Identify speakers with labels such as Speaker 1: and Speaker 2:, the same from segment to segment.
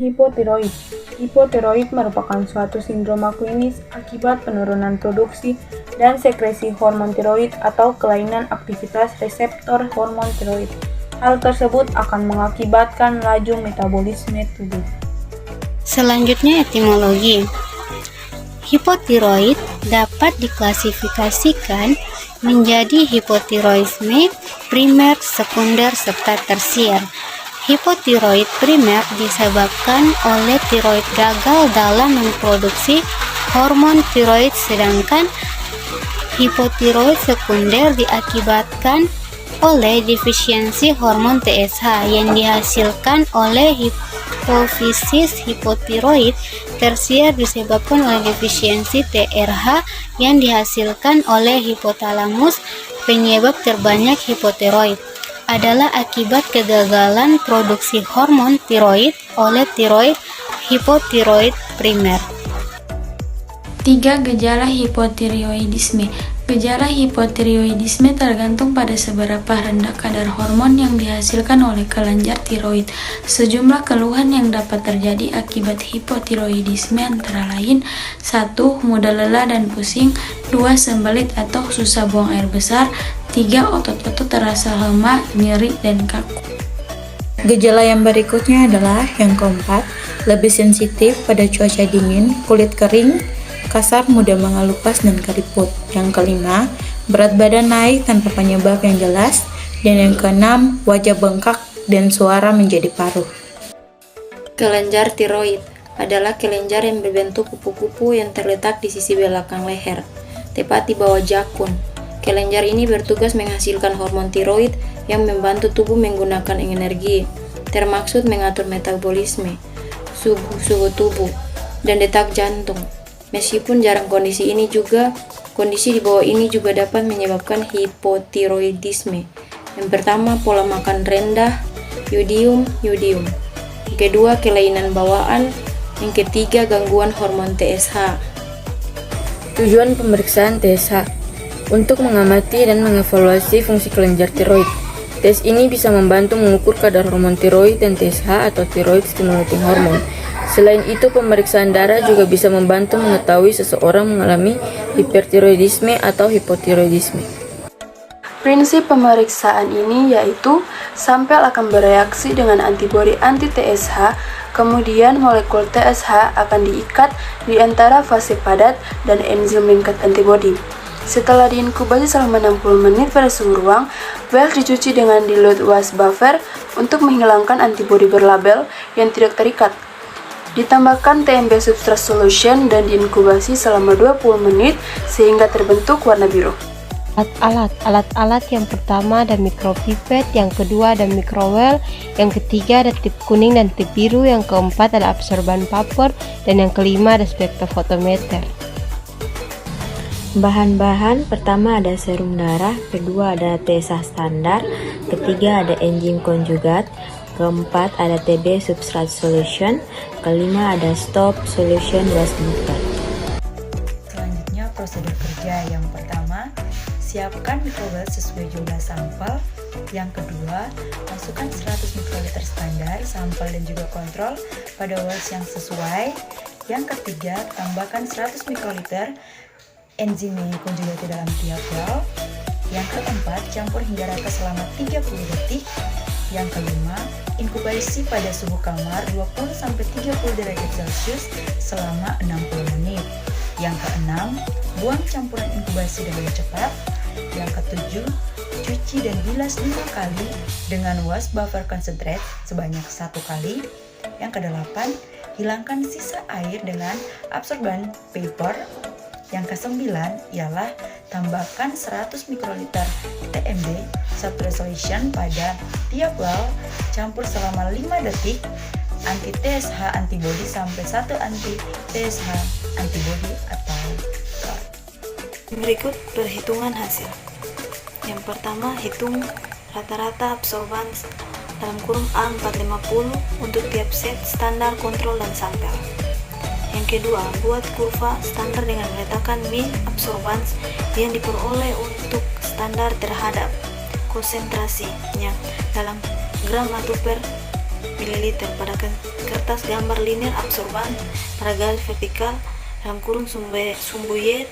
Speaker 1: Hipotiroid. Hipotiroid merupakan suatu sindroma klinis akibat penurunan produksi dan sekresi hormon tiroid atau kelainan aktivitas reseptor hormon tiroid. Hal tersebut akan mengakibatkan laju metabolisme tubuh.
Speaker 2: Selanjutnya etimologi. Hipotiroid dapat diklasifikasikan menjadi hipotiroidisme primer, sekunder, serta tersier. Hipotiroid primer disebabkan oleh tiroid gagal dalam memproduksi hormon tiroid, sedangkan hipotiroid sekunder diakibatkan oleh defisiensi hormon TSH yang dihasilkan oleh hipofisis. Hipotiroid tersier disebabkan oleh defisiensi TRH yang dihasilkan oleh hipotalamus. Penyebab terbanyak hipotiroid adalah akibat kegagalan produksi hormon tiroid oleh tiroid hipotiroid primer.
Speaker 3: 3. Gejala hipotiroidisme. Gejala hipotiroidisme tergantung pada seberapa rendah kadar hormon yang dihasilkan oleh kelenjar tiroid. Sejumlah keluhan yang dapat terjadi akibat hipotiroidisme antara lain: 1. Mudah lelah dan pusing. 2. Sembelit atau susah buang air besar. 3. Otot-otot terasa lemah, nyeri, dan kaku.
Speaker 4: Gejala yang berikutnya adalah yang keempat, lebih sensitif pada cuaca dingin, kulit kering, kasar, mudah mengelupas, dan keriput. Yang kelima, berat badan naik tanpa penyebab yang jelas. Dan yang keenam, wajah bengkak dan suara menjadi paruh.
Speaker 5: Kelenjar tiroid adalah kelenjar yang berbentuk kupu-kupu yang terletak di sisi belakang leher, tepat di bawah jakun. Kelenjar ini bertugas menghasilkan hormon tiroid yang membantu tubuh menggunakan energi, termaksud mengatur metabolisme, suhu tubuh, dan detak jantung. Meskipun jarang kondisi di bawah ini juga dapat menyebabkan hipotiroidisme. Yang pertama, pola makan rendah, yodium. Yang kedua, kelainan bawaan. Yang ketiga, gangguan hormon TSH.
Speaker 6: Tujuan pemeriksaan TSH untuk mengamati dan mengevaluasi fungsi kelenjar tiroid. Tes ini bisa membantu mengukur kadar hormon tiroid dan TSH atau thyroid stimulating hormone. Selain itu, pemeriksaan darah juga bisa membantu mengetahui seseorang mengalami hipertiroidisme atau hipotiroidisme.
Speaker 7: Prinsip pemeriksaan ini yaitu sampel akan bereaksi dengan antibodi anti-TSH, kemudian molekul TSH akan diikat di antara fase padat dan enzim lingkar antibodi. Setelah diinkubasi selama 60 menit pada suhu ruang, well dicuci dengan dilute wash buffer untuk menghilangkan antibodi berlabel yang tidak terikat. Ditambahkan TMB substrate solution dan diinkubasi selama 20 menit sehingga terbentuk warna biru.
Speaker 8: Alat-alat yang pertama ada mikropipet, yang kedua ada microwell, yang ketiga ada tip kuning dan tip biru, yang keempat ada absorban vapor, dan yang kelima ada spektrofotometer.
Speaker 9: Bahan-bahan pertama ada serum darah, kedua ada TSH standar, ketiga ada enzim konjugat, keempat ada TB substrate solution, kelima ada stop solution wash buffer.
Speaker 10: Selanjutnya prosedur kerja. Yang pertama, siapkan microwell sesuai jumlah sampel. Yang kedua, masukkan 100 mikroliter standar sampel dan juga kontrol pada wash yang sesuai. Yang ketiga, tambahkan 100 mikroliter enzim konjugat di dalam tiap well. Yang keempat, campur hingga rata selama 30 detik. Yang kelima, inkubasi pada suhu kamar 20-30 derajat Celcius selama 60 menit. Yang keenam, buang campuran inkubasi dengan cepat. Yang ketujuh, cuci dan bilas 5 kali dengan wash buffer concentrate sebanyak 1 kali. Yang kedelapan, hilangkan sisa air dengan absorban paper. Yang kesembilan ialah tambahkan 100 mikroliter TMB substrate solution pada tiap well, campur selama 5 detik, anti-TSH antibody sampai 1 anti-TSH antibody atau GARD.
Speaker 11: Berikut perhitungan hasil. Yang pertama, hitung rata-rata absorban dalam kurung A450 untuk tiap set standar kontrol dan sampel. Yang kedua, buat kurva standar dengan meletakkan mean absorbans yang diperoleh untuk standar terhadap konsentrasinya dalam gram atau per ml pada kertas gambar linear absorban pada garis vertikal dalam kurung sumbu Y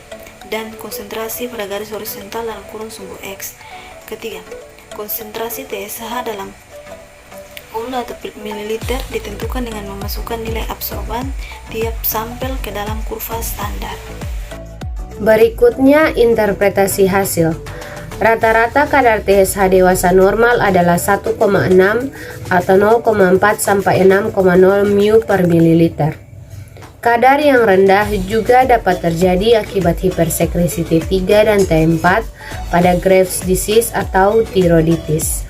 Speaker 11: dan konsentrasi pada garis horizontal dalam kurung sumbu X. Ketiga, konsentrasi TSH dalam mol atau mililiter ditentukan dengan memasukkan nilai absorban tiap sampel ke dalam kurva standar.
Speaker 12: Berikutnya interpretasi hasil. Rata-rata kadar TSH dewasa normal adalah 1,6 atau 0,4 sampai 6,0 μ per mililiter. Kadar yang rendah juga dapat terjadi akibat hipersekresi T3 dan T4 pada Graves' disease atau tiroiditis.